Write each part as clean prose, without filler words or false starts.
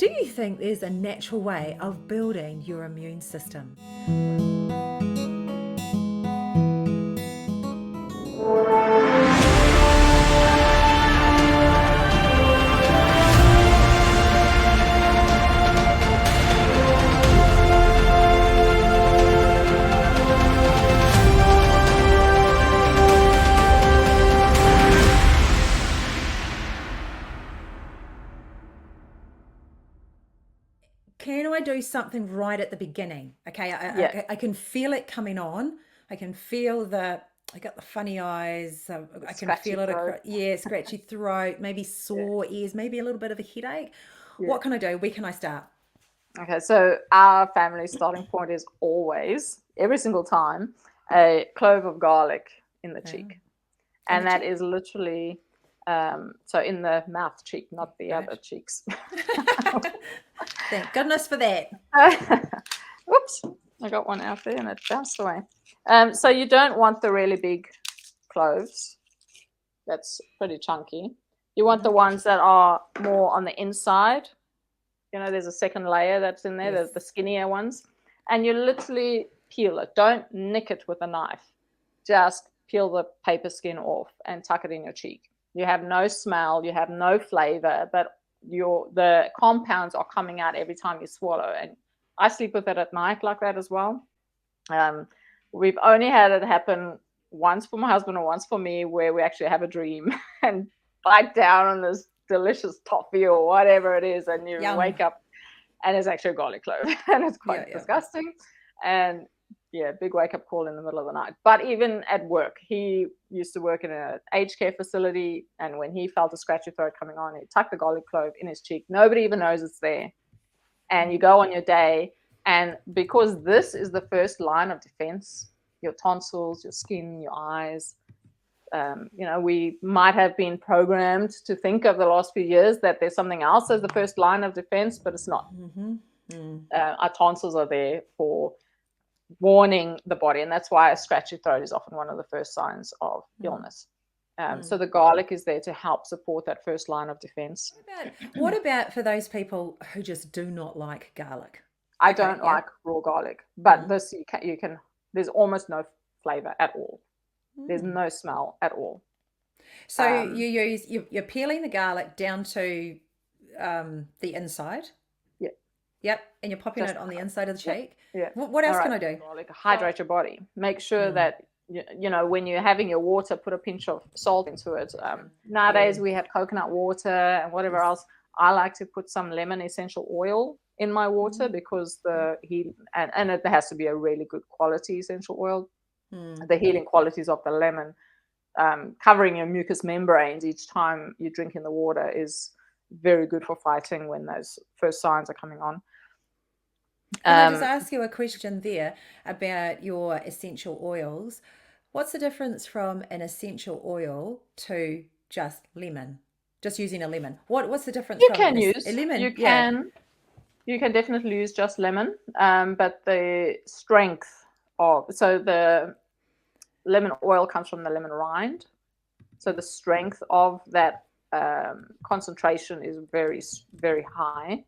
Do you think there's a natural way of building your immune system? Can I do something right at the beginning? Okay, Yeah, I can feel it coming on. I can feel I got the funny eyes. I can scratchy feel it throat. across, yeah, scratchy throat, maybe Yeah, sore ears, maybe a little bit of a headache. yeah. What can I do? Where can I start? Okay, so our family starting point is always, every single time, a clove of garlic in the Oh, cheek. in the And that cheek, is literally, so in the mouth cheek, not the right? other cheeks. Thank goodness for that. Whoops, I got one out there and it bounced away. So you don't want the really big cloves. That's pretty chunky. You want the Hmm. ones that are more on the inside. There's a second layer that's in there, Yes. the skinnier ones. And you literally peel it. Don't nick it with a knife. Just peel the paper skin off and tuck it in your cheek. You have no smell, you have no flavor, but the compounds are coming out every time you swallow. And I sleep with it at night like that as well. Um, we've only had it happen once for my husband or once for me where we actually have a dream and bite down on this delicious toffee or whatever it is, and you Yum. wake up and it's actually a garlic clove and it's Yeah, quite yeah. disgusting. And yeah, big wake up call in the middle of the night. But even at work, he used to work in an aged care facility, and when he felt a scratchy throat coming on, he'd tuck the garlic clove in his cheek. Nobody even knows it's there. And you go on your day, and because this is the first line of defense, your tonsils, your skin, your eyes, we might have been programmed to think of the last few years that there's something else as the first line of defense, but it's not. Mm-hmm. Mm. Our tonsils are there for warning the body, and that's why a scratchy throat is often one of the first signs of Mm. illness. So Mm. the garlic is there to help support that first line of defense. What about for those people who just do not like garlic? I Okay, don't yeah. like raw garlic, but Mm. this you can. There's almost no flavor at all. There's Mm. no smell at all. So Um, you're peeling the garlic down to the inside. yeah, Yep, and you're popping just it on the inside of the yeah, cheek. yeah. What All else right, can I do? garlic. Hydrate your body. Make sure Mm. that when you're having your water, put a pinch of salt into it. Yeah. Nowadays we have coconut water and whatever Yes. else. I like to put some lemon essential oil in my water Mm. because Yep. the heat and it has to be a really good quality essential oil. Mm. The healing qualities of the lemon, covering your mucous membranes each time you drink in the water, is very good for fighting when those first signs are coming on. Can I just Um, ask you a question there about your essential oils? What's the difference from an essential oil to just lemon? Just using a lemon. What's the difference you from can a use, lemon? Yeah. you can definitely use just lemon, but the strength so the lemon oil comes from the lemon rind, so Yeah. the strength of that concentration is very, very high.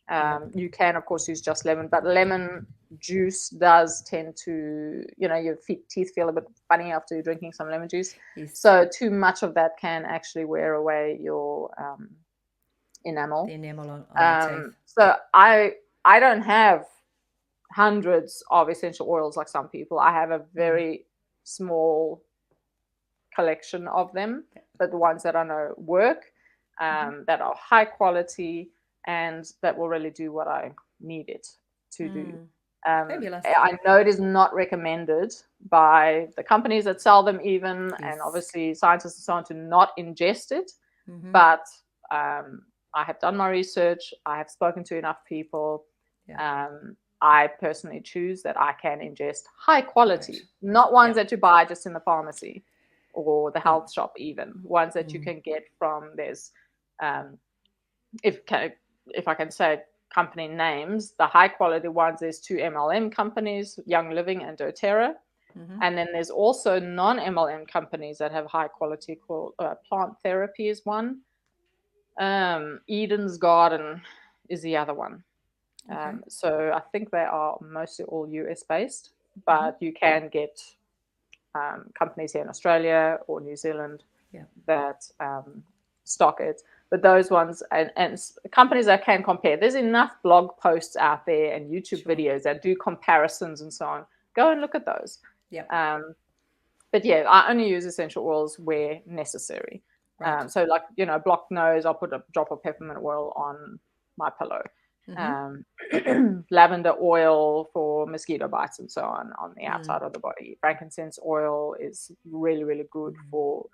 Yeah. You can, of course, use just lemon, but lemon juice does tend to, your teeth feel a bit funny after you're drinking some lemon juice. Yes. So too much of that can actually wear away your The enamel. enamel on the teeth. So I don't have hundreds of essential oils like some people. I have a Mm. very small collection of them, but the ones that I know work, Mm-hmm. that are high quality, and that will really do what I need it to do. Mm. Fabulous. I know it is not recommended by the companies that sell them, even, and Yes. obviously scientists and so on, to not ingest it. Mm-hmm. But I have done my research. I have spoken to enough people. Yeah. I personally choose that I can ingest high Right. quality, not ones Yeah. that you buy just in the pharmacy or the Yeah. health shop, even ones that you Mm. can get from um, if if I can say company names, the high quality ones, there's two MLM companies, Young Living and doTERRA. Mm-hmm. And then there's also non-MLM companies that have high quality, called Plant Therapy is one. Eden's Garden is the other one. Okay. So I think they are mostly all US based, but you can get companies here in Australia or New Zealand Yeah. that stock it. But those ones and companies that can compare, there's enough blog posts out there and YouTube Sure. videos that do comparisons and so on. Go and look at those. Yep. But yeah, I only use essential oils where necessary. Right. So like, blocked nose, I'll put a drop of peppermint oil on my pillow. Lavender oil for mosquito bites and so on the outside of the body. Frankincense oil is really, really good for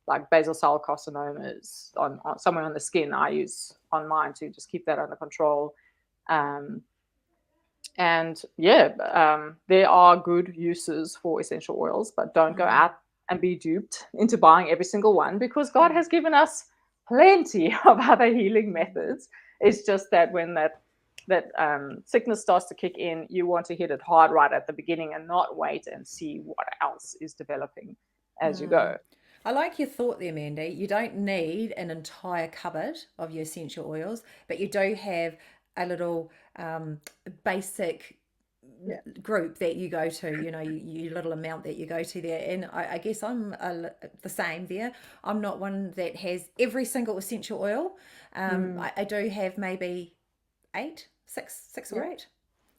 like basal cell carcinomas on somewhere on the skin. I use on mine to just keep that under control. And yeah, there are good uses for essential oils, but don't go out and be duped into buying every single one, because God has given us plenty of other healing methods. It's just that when that sickness starts to kick in, you want to hit it hard right at the beginning and not wait and see what else is developing as you go. I like your thought there, Mandy. You don't need an entire cupboard of your essential oils, but you do have a little basic Yeah. group that you go to, your little amount that you go to there. And I guess I'm the same there. I'm not one that has every single essential oil. I do have maybe six or Yeah. eight.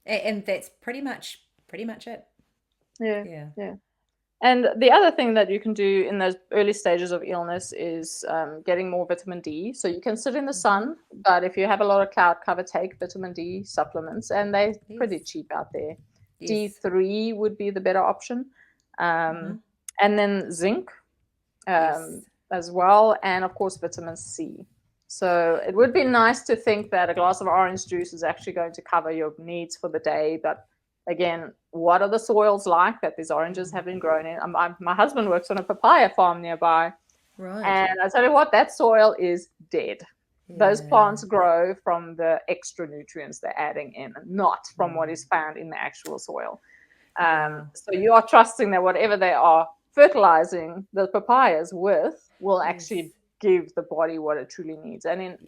And that's pretty much it. Yeah. Yeah. Yeah. And the other thing that you can do in those early stages of illness is getting more vitamin D. So you can sit in the sun, but if you have a lot of cloud cover, take vitamin D supplements, and they're pretty cheap out there. Yes. D3 would be the better option. And then zinc Yes. as well, and of course vitamin C. So it would be nice to think that a glass of orange juice is actually going to cover your needs for the day, but again, what are the soils like that these oranges have been grown in? My husband works on a papaya farm nearby, Right. and I tell you what, that soil is dead. Those Yeah. plants grow from the extra nutrients they're adding in, not from what is found in the actual soil. So you are trusting that whatever they are fertilizing the papayas with will actually give the body what it truly needs. And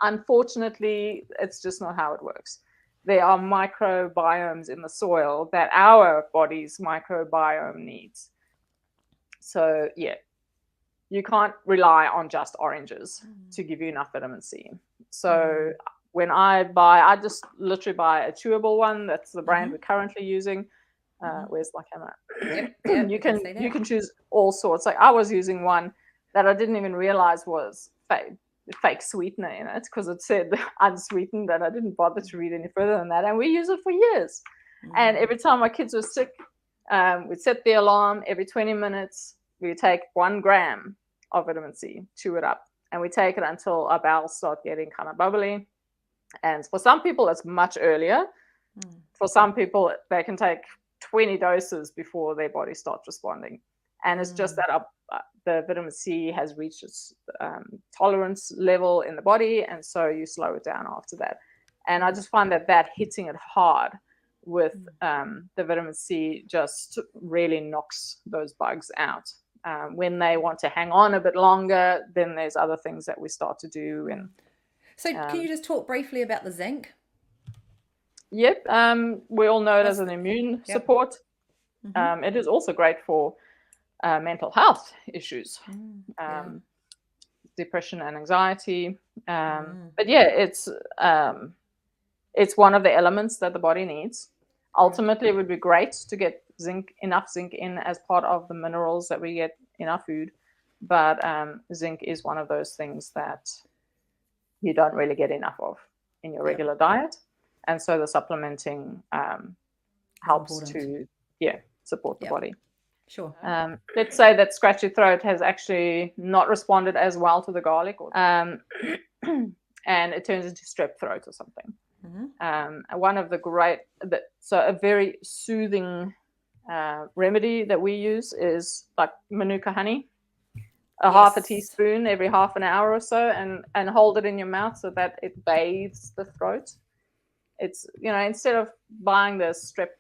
unfortunately, it's just not how it works. There are microbiomes in the soil that our body's microbiome needs. So yeah, you can't rely on just oranges to give you enough vitamin C. So when I just literally buy a chewable one. That's the brand we're currently using. Where's my camera? Yep, you can choose all sorts. Like I was using one that I didn't even realize was fake sweetener in it, because it said unsweetened, and I didn't bother to read any further than that. And we use it for years. And every time my kids were sick, we'd set the alarm every 20 minutes. We take 1 gram of vitamin C, chew it up, and we take it until our bowels start getting kind of bubbly. And for some people, it's much earlier. For some people, they can take 20 doses before their body starts responding. And it's just that the vitamin C has reached its tolerance level in the body, and so you slow it down after that. And I just find that hitting it hard with the vitamin C just really knocks those bugs out. When they want to hang on a bit longer, then there's other things that we start to do. And so can you just talk briefly about the zinc? Yep, we all know it as an immune support. It is also great for mental health issues, depression and anxiety. But yeah, it's one of the elements that the body needs. Ultimately, it would be great to get enough zinc in as part of the minerals that we get in our food. But zinc is one of those things that you don't really get enough of in your regular diet. And so the supplementing helps to support the body. Sure. Let's say that scratchy throat has actually not responded as well to the garlic, and it turns into strep throat or something. One of the a very soothing remedy that we use is like Manuka honey, half a teaspoon every half an hour or so, and hold it in your mouth so that it bathes the throat. It's, instead of buying the strep,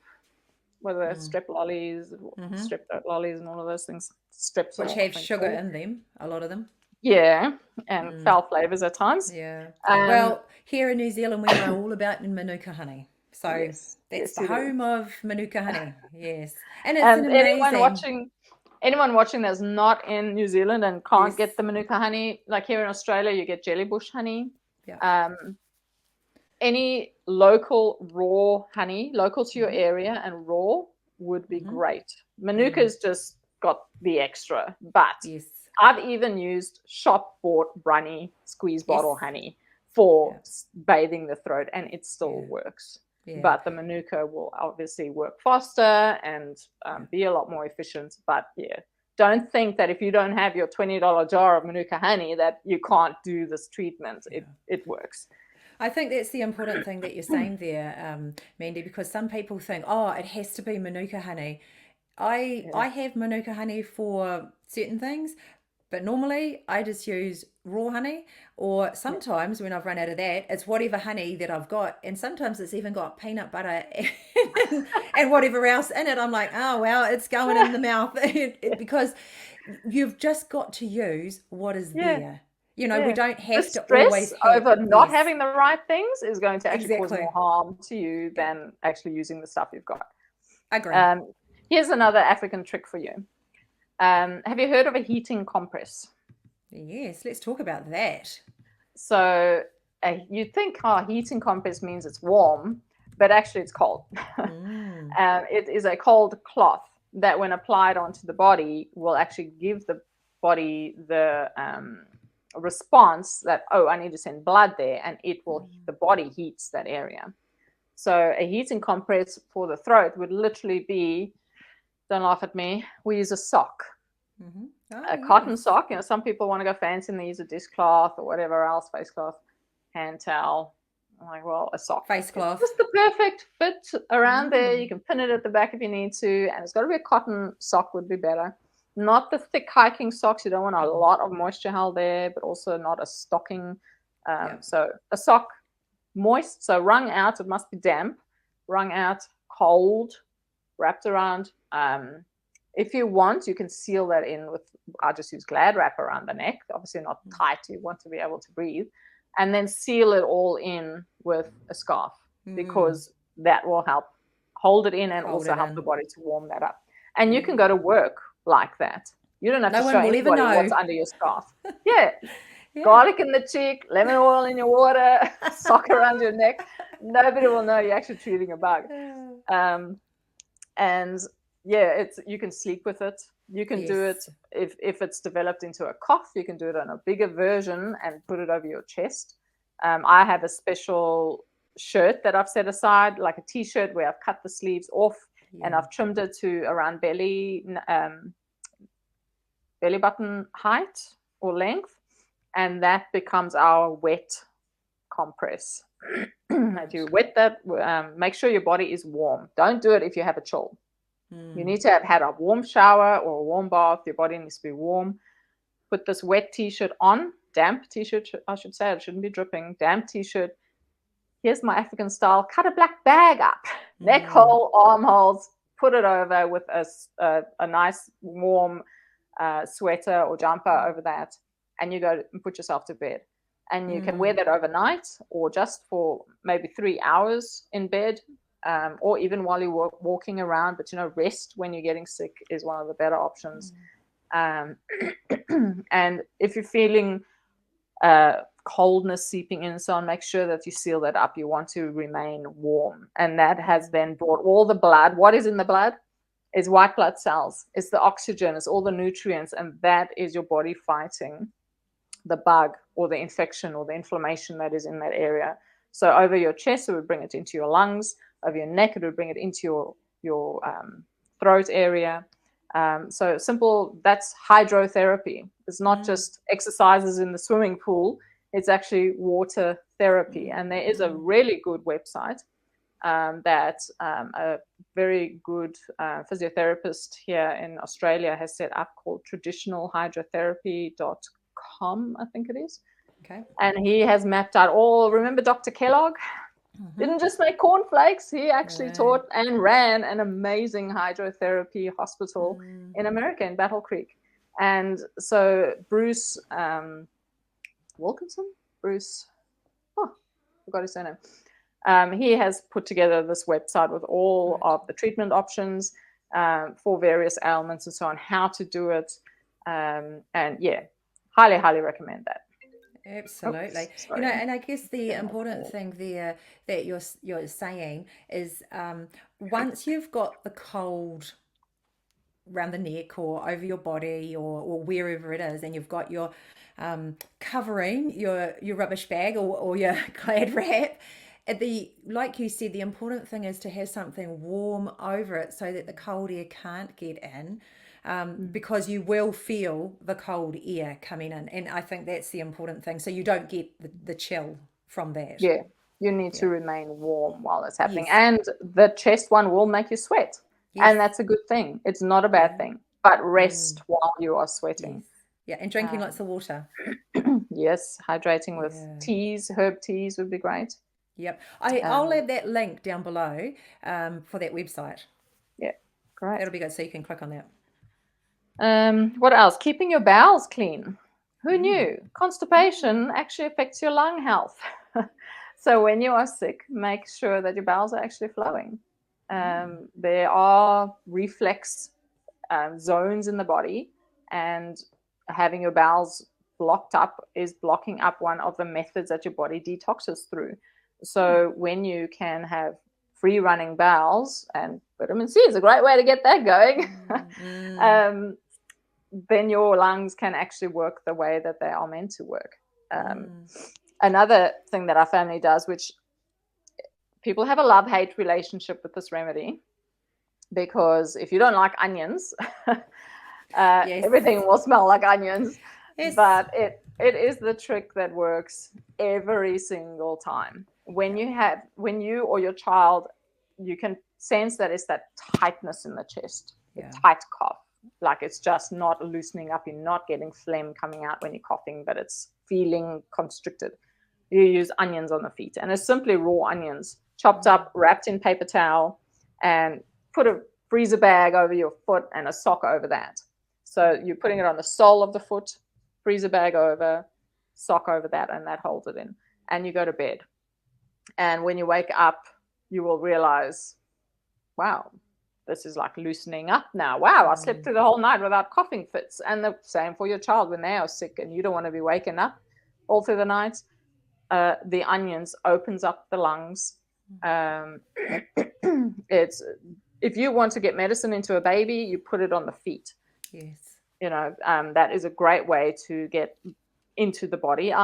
whether it's strep lollies, strep throat lollies, and all of those things, strips which have sugar in them, a lot of them. Yeah, and foul flavors at times. Yeah. Um, Well, here in New Zealand, we know all about Manuka honey. So yes, that's yes, the you do. home of Manuka honey. Yes. And it's an And amazing. anyone watching that's not in New Zealand and can't Yes. get the Manuka honey, like here in Australia, you get jellybush honey. Yeah. Any local raw honey, local to your area and raw, would be great. Manuka's just got the extra, but Yes. I've even used shop bought brunny squeeze Yes. bottle honey for Yeah. bathing the throat, and it still Yeah. works. Yeah. But the Manuka will obviously work faster and be a lot more efficient. But yeah, don't think that if you don't have your $20 jar of Manuka honey that you can't do this treatment. It works. I think that's the important thing that you're saying there, Mandy, because some people think, oh, it has to be Manuka honey. I Yeah. have Manuka honey for certain things, but normally I just use raw honey, or sometimes when I've run out of that, it's whatever honey that I've got, and sometimes it's even got peanut butter and whatever else in it. I'm like, oh well, it's going in the mouth because you've just got to use what is Yeah. there. You know, we Yeah. don't The have to stress always have, over not yes, having the right things is going to actually cause exactly. more harm to you Yeah, than actually using the stuff you've got. I agree. Um, Here's another African trick for you. Have you heard of a heating compress? Yes, let's talk about that. So you think, oh, heating compress means it's warm, but actually it's cold. Mm, It is a cold cloth that, when applied onto the body, will actually give the body the response that, oh, I need to send blood there, and the body heats that area. So a heating compress for the throat would literally be, don't laugh at me, we use a sock, oh, a cotton yes. sock. Some people want to go fancy and they use a dishcloth or whatever else, face cloth, hand towel. I'm like, well, a sock. Face It's cloth. just the perfect fit around there. You can pin it at the back if you need to, and it's got to be a cotton sock would be better. Not the thick hiking socks. You don't want a lot of moisture held there, but also not a stocking. Yeah. So a sock, moist, so wrung out. It must be damp, wrung out, cold, wrapped around. If you want, you can seal that in with, I just use Glad wrap around the neck, obviously not tight, you want to be able to breathe, and then seal it all in with a scarf, because that will help hold it in and Hold also it help the in. body to warm that up. And you can go to work like that. You don't have No to show one will ever anybody what's know. under your scarf. Yeah, Yeah. garlic in the cheek, lemon oil in your water, sock around your neck. Nobody will know you're actually treating a bug. And yeah, you can sleep with it. You can do it Yes. if it's developed into a cough. You can do it on a bigger version and put it over your chest. I have a special shirt that I've set aside, like a t-shirt, where I've cut the sleeves off and Yeah. I've trimmed it to around belly button height or length, and that becomes our wet compress. If you wet that, make sure your body is warm. Don't do it if you have a chill. You need to have had a warm shower or a warm bath. Your body needs to be warm. Put this wet t-shirt on, damp t-shirt, I should say. It shouldn't be dripping. Damp t-shirt. Here's my African style. Cut a black bag up, neck hole, armholes. Put it over with a nice warm sweater or jumper over that, and you go and put yourself to bed. And you can wear that overnight, or just for maybe 3 hours in bed, or even while you're walking around. But rest when you're getting sick is one of the better options. And if you're feeling coldness seeping in, so on, make sure that you seal that up. You want to remain warm, and that has then brought all the blood. What is in the blood is white blood cells. It's the oxygen, it's all the nutrients, and that is your body fighting the bug or the infection or the inflammation that is in that area. So over your chest, it would bring it into your lungs. Over your neck, it would bring it into your throat area. So simple, that's hydrotherapy. It's not just exercises in the swimming pool. It's actually water therapy. And there is a really good website that a very good physiotherapist here in Australia has set up, called traditionalhydrotherapy.com, I think it is. Okay. And he has mapped out remember Dr. Kellogg? Didn't just make cornflakes. He actually taught and ran an amazing hydrotherapy hospital in America, in Battle Creek. And so Bruce Wilkinson, forgot his surname. He has put together this website with all of the treatment options for various ailments and so on, how to do it. And yeah, highly recommend that. Absolutely. And I guess the important thing there that you're saying is once you've got the cold around the neck or over your body or wherever it is, and you've got your covering, your rubbish bag or your Glad wrap, like you said, the important thing is to have something warm over it so that the cold air can't get in. Because you will feel the cold air coming in, and I think that's the important thing. So you don't get the chill from that. Yeah, you need to remain warm while it's happening, Yes. and the chest one will make you sweat, Yes. and that's a good thing. It's not a bad thing, but rest while you are sweating. Yes. Yeah, and drinking lots of water. Yes, hydrating with teas, herb teas would be great. Yep. I'll add that link down below for that website. Yeah, great. That'll be good, so you can click on that. What else? Keeping your bowels clean. Who knew? Constipation actually affects your lung health. So when you are sick, make sure that your bowels are actually flowing. There are reflex zones in the body, and having your bowels blocked up is blocking up one of the methods that your body detoxes through. So when you can have free running bowels, and vitamin C is a great way to get that going, then your lungs can actually work the way that they are meant to work. Another thing that our family does, which people have a love-hate relationship with this remedy, because if you don't like onions, everything will smell like onions. Yes. But it is the trick that works every single time. When you or your child, you can sense that it's that tightness in the chest, the tight cough. Like it's just not loosening up. You're not getting phlegm coming out when you're coughing, but it's feeling constricted. You use onions on the feet, and it's simply raw onions, chopped up, wrapped in paper towel, and put a freezer bag over your foot and a sock over that. So you're putting it on the sole of the foot, freezer bag over, sock over that, and that holds it in. And you go to bed. And when you wake up, you will realize, wow, this is like loosening up now. Wow, I slept through the whole night without coughing fits. And the same for your child when they are sick and you don't want to be waking up all through the night. The onions opens up the lungs. It's if you want to get medicine into a baby, you put it on the feet. Yes. That is a great way to get into the body.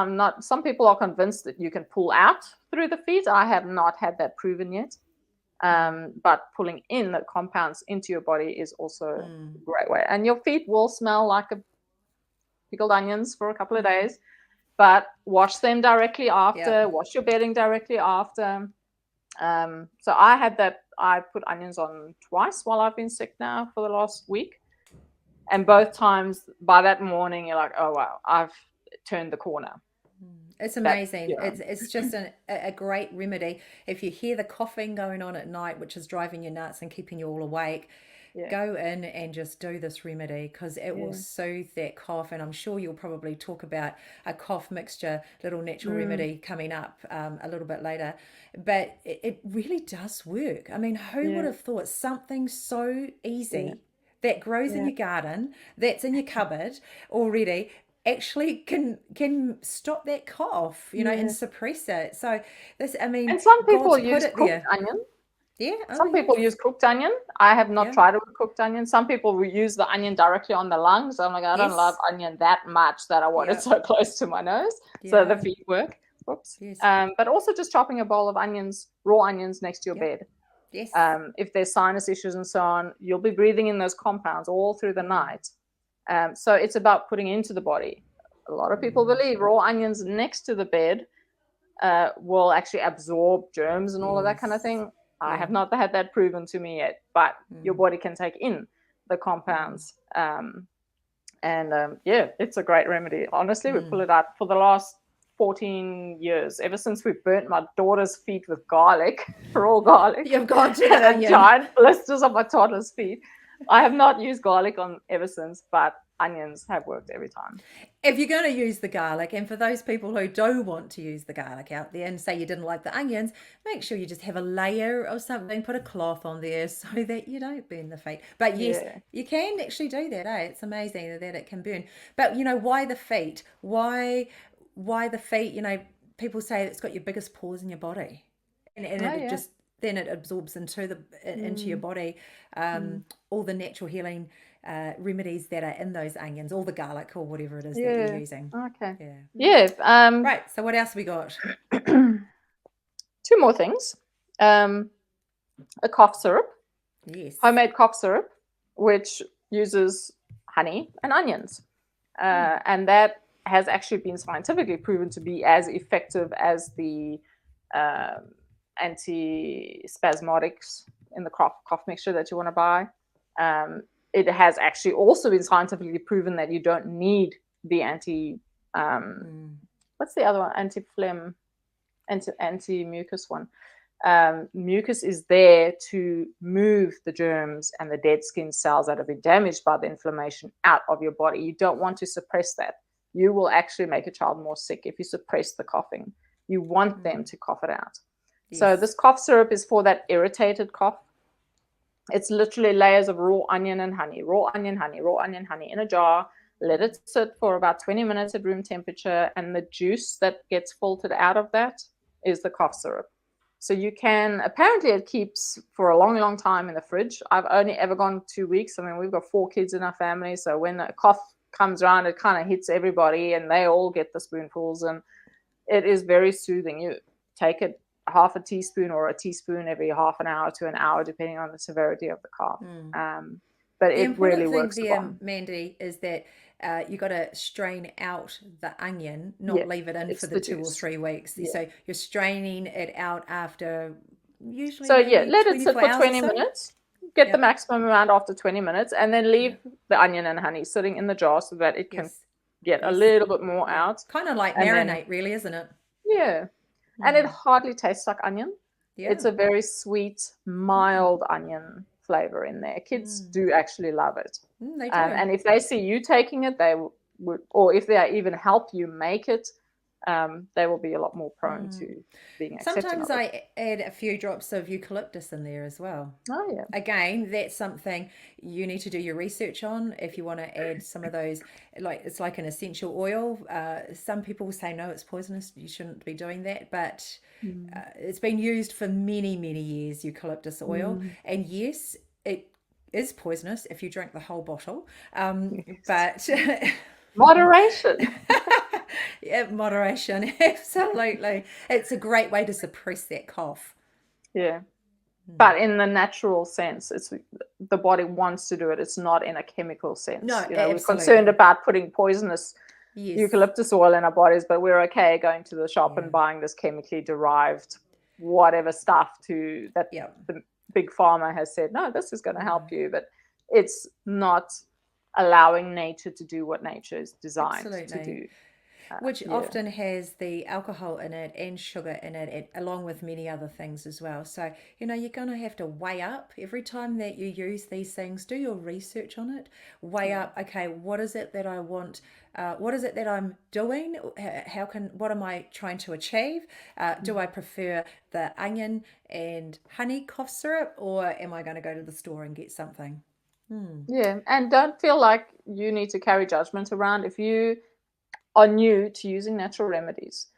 Some people are convinced that you can pull out through the feet. I have not had that proven yet. But pulling in the compounds into your body is also a great way. And your feet will smell like pickled onions for a couple of days, but wash them directly after, wash your bedding directly after. So I had that. I put onions on twice while I've been sick now for the last week. And both times by that morning, you're like, oh, wow, I've turned the corner. It's amazing. It's just a great remedy. If you hear the coughing going on at night, which is driving you nuts and keeping you all awake, go in and just do this remedy, because it will soothe that cough. And I'm sure you'll probably talk about a cough mixture, little natural remedy coming up a little bit later. But it really does work. I mean, who would have thought something so easy that grows in your garden, that's in your cupboard already, actually can stop that cough, and suppress it. So this, I mean, and some people use cooked onion. Yeah. Some people use cooked onion. I have not tried it with cooked onion. Some people will use the onion directly on the lungs. I'm like, I don't love onion that much that I want it so close to my nose. So the feet work. Oops. Yes. But also just chopping a bowl of onions, raw onions, next to your bed. Yes. If there's sinus issues and so on, you'll be breathing in those compounds all through the night. So it's about putting into the body. A lot of people believe raw onions next to the bed will actually absorb germs and all of that kind of thing. I have not had that proven to me yet, but your body can take in the compounds. It's a great remedy. Honestly, we pull it out for the last 14 years, ever since we burnt my daughter's feet with garlic, raw garlic. You've gone to the giant blisters on my toddler's feet. I have not used garlic on ever since, but onions have worked every time. If you're going to use the garlic, and for those people who don't want to use the garlic out there and say you didn't like the onions, make sure you just have a layer of something, put a cloth on there so that you don't burn the feet. But yes, Yeah. you can actually do that, eh? It's amazing that it can burn. But why the feet? Why the feet? People say it's got your biggest pores in your body, and Oh, it yeah. just then it absorbs into your Mm. body, Mm. all the natural healing remedies that are in those onions, all the garlic or whatever it is that you're Yeah. using. Okay. Yeah. Yeah. Right. So what else we got? 2 more things. A cough syrup, Yes. homemade cough syrup, which uses honey and onions. And that has actually been scientifically proven to be as effective as the antispasmodics in the cough mixture that you want to buy. It has actually also been scientifically proven that you don't need the what's the other one? Anti-phlegm, anti-mucus one. Mucus is there to move the germs and the dead skin cells that have been damaged by the inflammation out of your body. You don't want to suppress that. You will actually make a child more sick if you suppress the coughing. You want them to cough it out. Yes. So this cough syrup is for that irritated cough. It's literally layers of raw onion and honey, raw onion, honey, raw onion, honey in a jar. Let it sit for about 20 minutes at room temperature, and the juice that gets filtered out of that is the cough syrup. So you can, apparently it keeps for a long, long time in the fridge. I've only ever gone 2 weeks. I mean, we've got 4 kids in our family. So when a cough comes around, it kind of hits everybody and they all get the spoonfuls, and it is very soothing. You take it half a teaspoon or a teaspoon every half an hour to an hour, depending on the severity of the cough. But The it really important thing works the there, bomb. Mandy, is that you got to strain out the onion, Yeah, not leave it in it's for the the 2 or juice. 3 weeks. Yeah. So you're straining it out after usually So yeah, maybe let it sit 24 for hours or 20 so. minutes. Get the Yep. maximum amount after 20 minutes, and then leave the onion and honey sitting in the jar so that it can Yes. get a Yes. little bit more Yeah. out. Kind of like And then, marinate, really, isn't it? yeah. And it hardly tastes like onion. Yeah. It's a very sweet, mild onion flavor in there. Kids do actually love it. They do. And if they see you taking it, they would, or if they even help you make it, they will be a lot more prone to being accepting Sometimes of it. I add a few drops of eucalyptus in there as well. Oh, yeah. Again, that's something you need to do your research on if you want to add some of those. Like it's like an essential oil. Some people say no, it's poisonous. You shouldn't be doing that, but it's been used for many, many years. Eucalyptus oil, and yes, it is poisonous if you drink the whole bottle. But Moderation. yeah, moderation, absolutely. It's a great way to suppress that cough. Yeah. But in the natural sense, it's the body wants to do it. It's not in a chemical sense. No, We're absolutely. concerned about putting poisonous Yes. eucalyptus oil in our bodies, but we're okay going to the shop Yeah. and buying this chemically derived whatever stuff that Yeah. the big pharma has said, no, this is going to help you. But it's not allowing nature to do what nature is designed to Absolutely. do. Which often has the alcohol in it and sugar in it, along with many other things as well. So, you're going to have to weigh up every time that you use these things. Do your research on it. Weigh up, okay, what is it that I want? What is it that I'm doing? What am I trying to achieve? Do I prefer the onion and honey cough syrup, or am I going to go to the store and get something? Yeah. And don't feel like you need to carry judgment around. If you are new to using natural remedies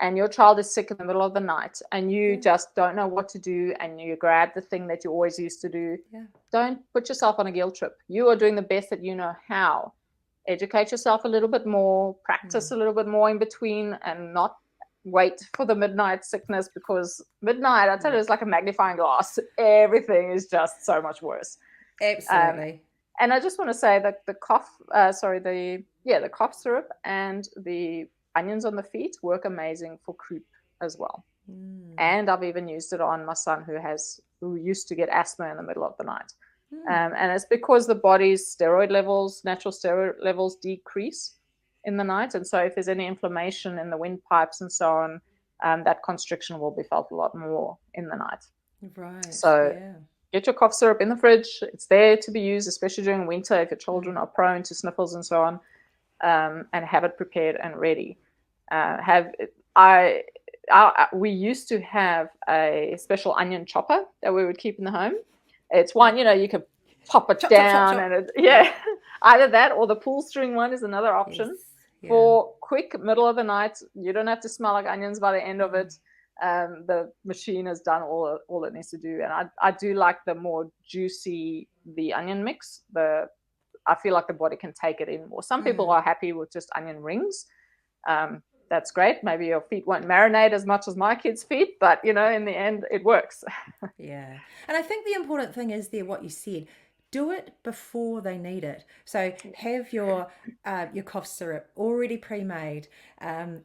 and your child is sick in the middle of the night and you just don't know what to do and you grab the thing that you always used to do, don't put yourself on a guilt trip. You are doing the best that you know how. Educate yourself a little bit more, practice a little bit more in between, and not wait for the midnight sickness, because midnight, I tell you, is like a magnifying glass. Everything is just so much worse. Absolutely. And I just want to say that the cough syrup and the onions on the feet work amazing for croup as well. And I've even used it on my son who used to get asthma in the middle of the night. And it's because the body's natural steroid levels decrease in the night. And so if there's any inflammation in the windpipes and so on, that constriction will be felt a lot more in the night. Right. So get your cough syrup in the fridge. It's there to be used, especially during winter if your children are prone to sniffles and so on, and have it prepared and ready. We used to have a special onion chopper that we would keep in the home. It's one, you can pop it Chop, chop, chop, down, chop. and either that or the pull string one is another option. Yes. Yeah. For quick middle of the night, you don't have to smell like onions by the end of it. The machine has done all it needs to do, and I do like the more juicy the onion mix. I feel like the body can take it in more. Some people are happy with just onion rings. That's great. Maybe your feet won't marinate as much as my kids' feet, but in the end, it works. Yeah. And I think the important thing is there what you said. Do it before they need it. So have your cough syrup already pre-made.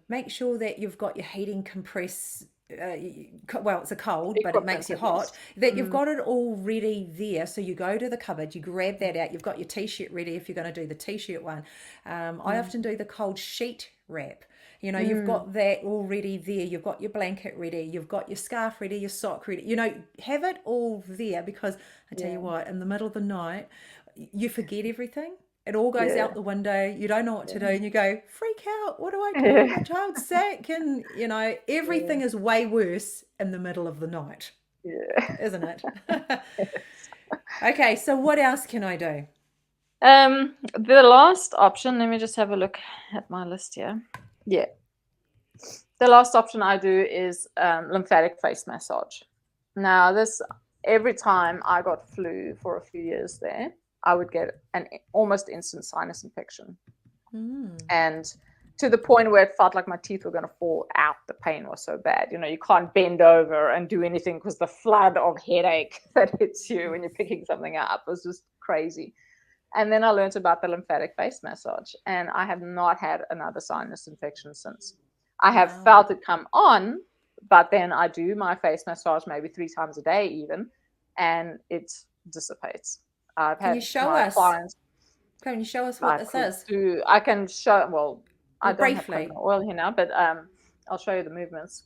Make sure that you've got your heating compress. Well, it's a cold, but it makes you hot. That you've got it already there. So you go to the cupboard, you grab that out. You've got your t-shirt ready if you're going to do the t-shirt one. I often do the cold sheet wrap. You've got that already there. You've got your blanket ready. You've got your scarf ready, your sock ready. Have it all there, because I tell you what, in the middle of the night, you forget everything. It all goes out the window. You don't know what to do, and you go, freak out. What do I do? My child's sick. And, everything is way worse in the middle of the night, isn't it? Okay, so what else can I do? The last option, let me just have a look at my list here. Yeah. The last option I do is lymphatic face massage. Now, every time I got flu for a few years there, I would get an almost instant sinus infection. And to the point where it felt like my teeth were going to fall out. The pain was so bad. You can't bend over and do anything because the flood of headache that hits you when you're picking something up was just crazy. And then I learned about the lymphatic face massage, and I have not had another sinus infection since. I have felt it come on, but then I do my face massage maybe 3 times a day even, and it dissipates. Can you show us what this is? I can show, well, I don't briefly have coconut oil here now, but I'll show you the movements.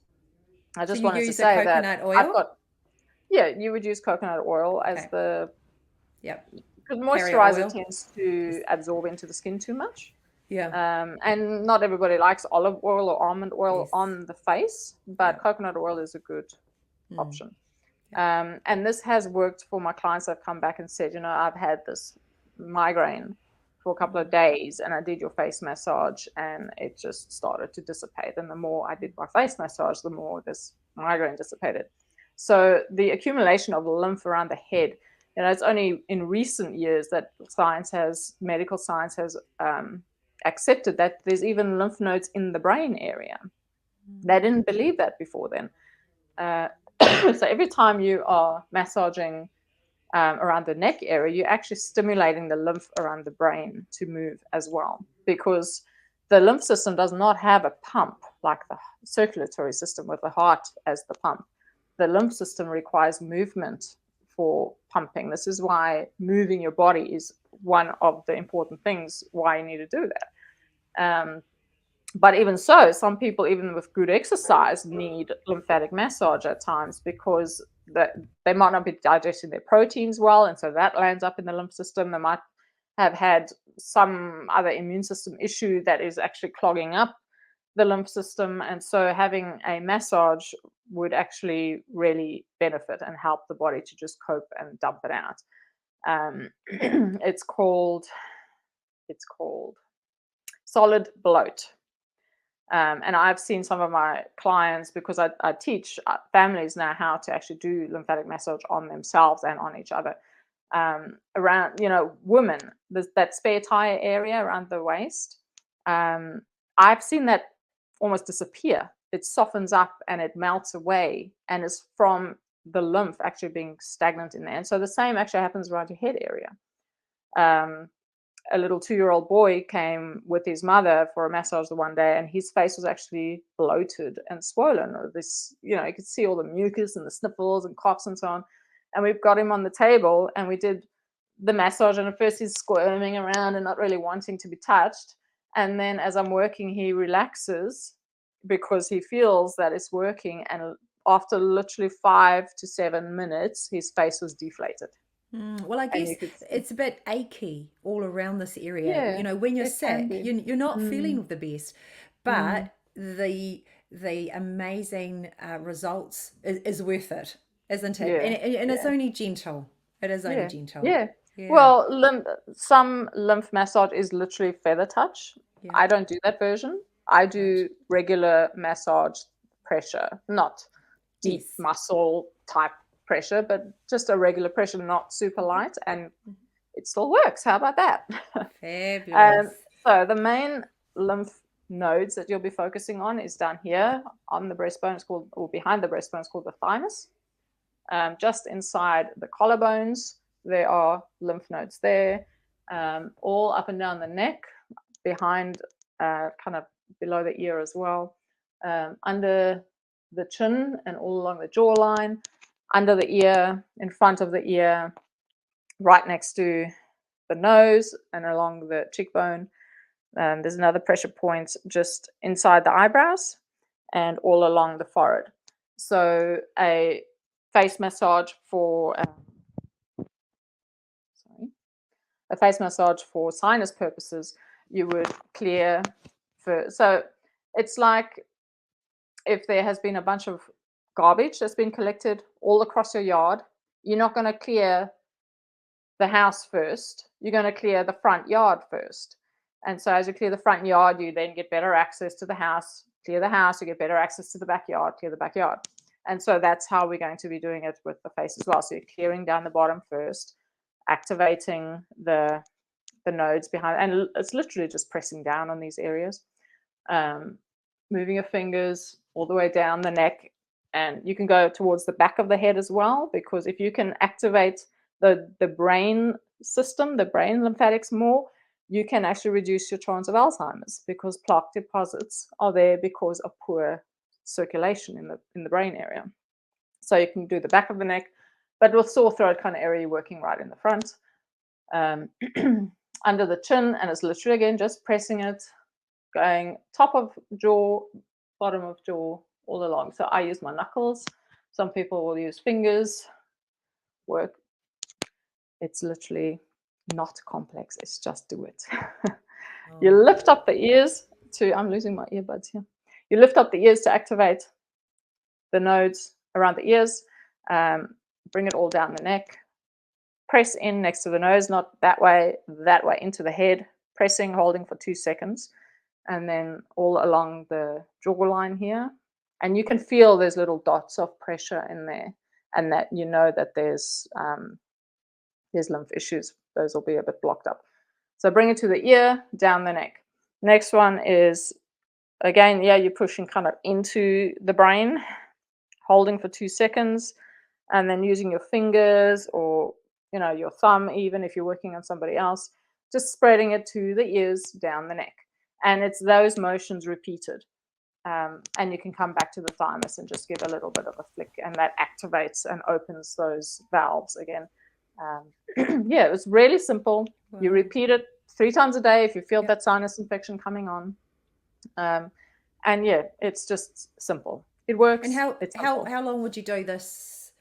I just wanted to use say coconut that oil? you would use coconut oil as the... Yep. Because moisturizer tends to absorb into the skin too much. Yeah. And not everybody likes olive oil or almond oil on the face, but coconut oil is a good option. And this has worked for my clients that have come back and said, I've had this migraine for a couple of days, and I did your face massage, and it just started to dissipate. And the more I did my face massage, the more this migraine dissipated. So the accumulation of lymph around the head, it's only in recent years that medical science has accepted that there's even lymph nodes in the brain area. They didn't believe that before then. So every time you are massaging around the neck area, you're actually stimulating the lymph around the brain to move as well, because the lymph system does not have a pump like the circulatory system with the heart as the pump. The lymph system requires movement for pumping. This is why moving your body is one of the important things why you need to do that. But even so, some people, even with good exercise, need lymphatic massage at times, because they might not be digesting their proteins well, and so that lands up in the lymph system. They might have had some other immune system issue that is actually clogging up the lymph system, and so having a massage would actually really benefit and help the body to just cope and dump it out. It's called solid bloat. And I've seen some of my clients, because I teach families now how to actually do lymphatic massage on themselves and on each other. Around, women, that spare tire area around the waist, I've seen that almost disappear. It softens up and it melts away, and it's from the lymph actually being stagnant in there. And so the same actually happens around your head area. A little 2-year-old boy came with his mother for a massage the one day, and his face was actually bloated and swollen. You could see all the mucus and the sniffles and coughs and so on. And we've got him on the table, and we did the massage, and at first he's squirming around and not really wanting to be touched. And then as I'm working, he relaxes because he feels that it's working, and after literally 5 to 7 minutes, his face was deflated. Well, I And guess you could see, it's a bit achy all around this area. yeah, When you're it can sick, be. you're not Mm, feeling the best, mm, but the amazing results is worth it, isn't it? yeah, And it's yeah, only gentle. It is only yeah, gentle. yeah. Yeah, Well, some lymph massage is literally feather touch. yeah, I don't do that version. I right. do regular massage pressure, not deep Yes. muscle type pressure, but just a regular pressure, not super light, and it still works. How about that? Fabulous. um, so the main lymph nodes that you'll be focusing on is down here on the breastbone. It's called, or behind the breastbone, it's called the thymus. Just inside the collarbones, there are lymph nodes there, all up and down the neck, behind, kind of below the ear as well, under the chin and all along the jawline, under the ear, in front of the ear, right next to the nose and along the cheekbone. There's another pressure point just inside the eyebrows and all along the forehead. So a face massage for sorry, a face massage for sinus purposes, you would clear for. So it's like if there has been a bunch of garbage that's been collected all across your yard, you're not going to clear the house first. You're going to clear the front yard first. And so as you clear the front yard, you then get better access to the house. Clear the house, you get better access to the backyard, clear the backyard. And so that's how we're going to be doing it with the face as well. So you're clearing down the bottom first, activating the nodes behind, and it's literally just pressing down on these areas, um, moving your fingers all the way down the neck, and you can go towards the back of the head as well, because if you can activate the brain system, the brain lymphatics more, you can actually reduce your chance of Alzheimer's, because plaque deposits are there because of poor circulation in the brain area. So you can do the back of the neck, but with sore throat kind of area, you're working right in the front, um, under the chin, and it's literally again just pressing it, going top of jaw, bottom of jaw, all along. So I use my knuckles. Some people will use fingers. Work. It's literally not complex. It's just do it. Oh, You lift up the ears to, I'm losing my earbuds here. You lift up the ears to activate the nodes around the ears. Bring it all down the neck. Press in next to the nose, not that way into the head. Pressing, holding for 2 seconds. And then all along the jawline here. And you can feel there's little dots of pressure in there, and that you know that there's lymph issues. Those will be a bit blocked up. So bring it to the ear, down the neck. Next one is, again, yeah, you're pushing kind of into the brain, holding for 2 seconds, and then using your fingers or your thumb, even if you're working on somebody else, just spreading it to the ears, down the neck. And it's those motions repeated. And you can come back to the thymus and just give a little bit of a flick, and that activates and opens those valves again. Yeah, it's really simple. You wow. repeat it 3 times a day if you feel Yeah. that sinus infection coming on. And yeah, it's just simple. It And works. how It's how simple. how long would you do this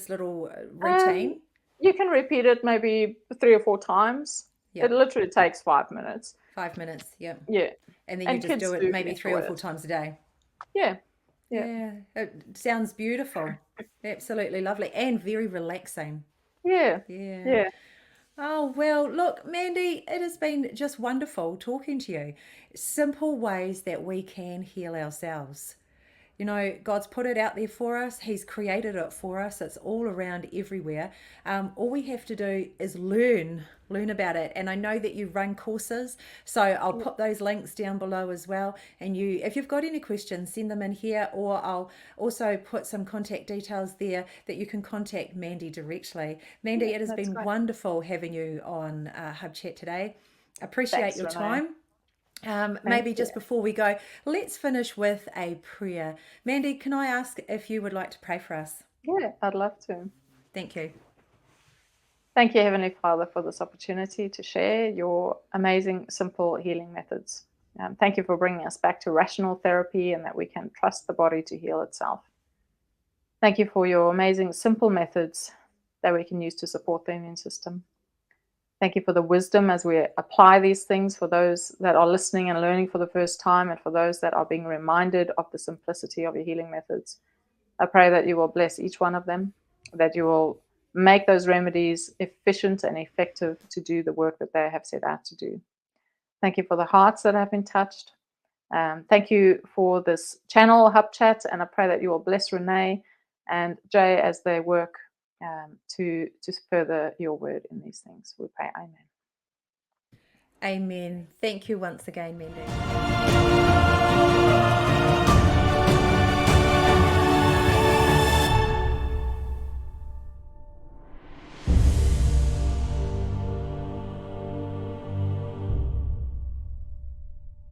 little Um, routine? you can repeat it maybe 3 or 4 times. Yeah, It literally takes 5 minutes. 5 minutes. Yeah, Yeah, and then you and just kids do it do maybe three enjoy or four it. times a day. Yeah, yeah, Yeah, it sounds beautiful. Absolutely lovely and very relaxing. yeah, Yeah. yeah. Oh, well, look, Mandy, it has been just wonderful talking to you. Simple ways that we can heal ourselves. God's put it out there for us. He's created it for us. It's all around everywhere. All we have to do is learn about it. And I know that you run courses, so I'll put those links down below as well. And if you've got any questions, send them in here, or I'll also put some contact details there that you can contact Mandy directly. Mandy, Yeah, it has that's been great. wonderful having you on Hub Chat today. Appreciate Thanks, your Renee. time. Thank Maybe you. just before we go, let's finish with a prayer. Mandy, can I ask if you would like to pray for us? Yeah, I'd love to. Thank you. Thank you, Heavenly Father, for this opportunity to share your amazing, simple healing methods. Thank you for bringing us back to rational therapy, and that we can trust the body to heal itself. Thank you for your amazing, simple methods that we can use to support the immune system. Thank you for the wisdom as we apply these things for those that are listening and learning for the first time, and for those that are being reminded of the simplicity of your healing methods. I pray that you will bless each one of them, that you will make those remedies efficient and effective to do the work that they have set out to do. Thank you for the hearts that have been touched. Thank you for this channel, Hub Chat, and I pray that you will bless Renee and Jay as they work to further your word in these things. We pray, amen. Amen. Thank you once again, Mandy.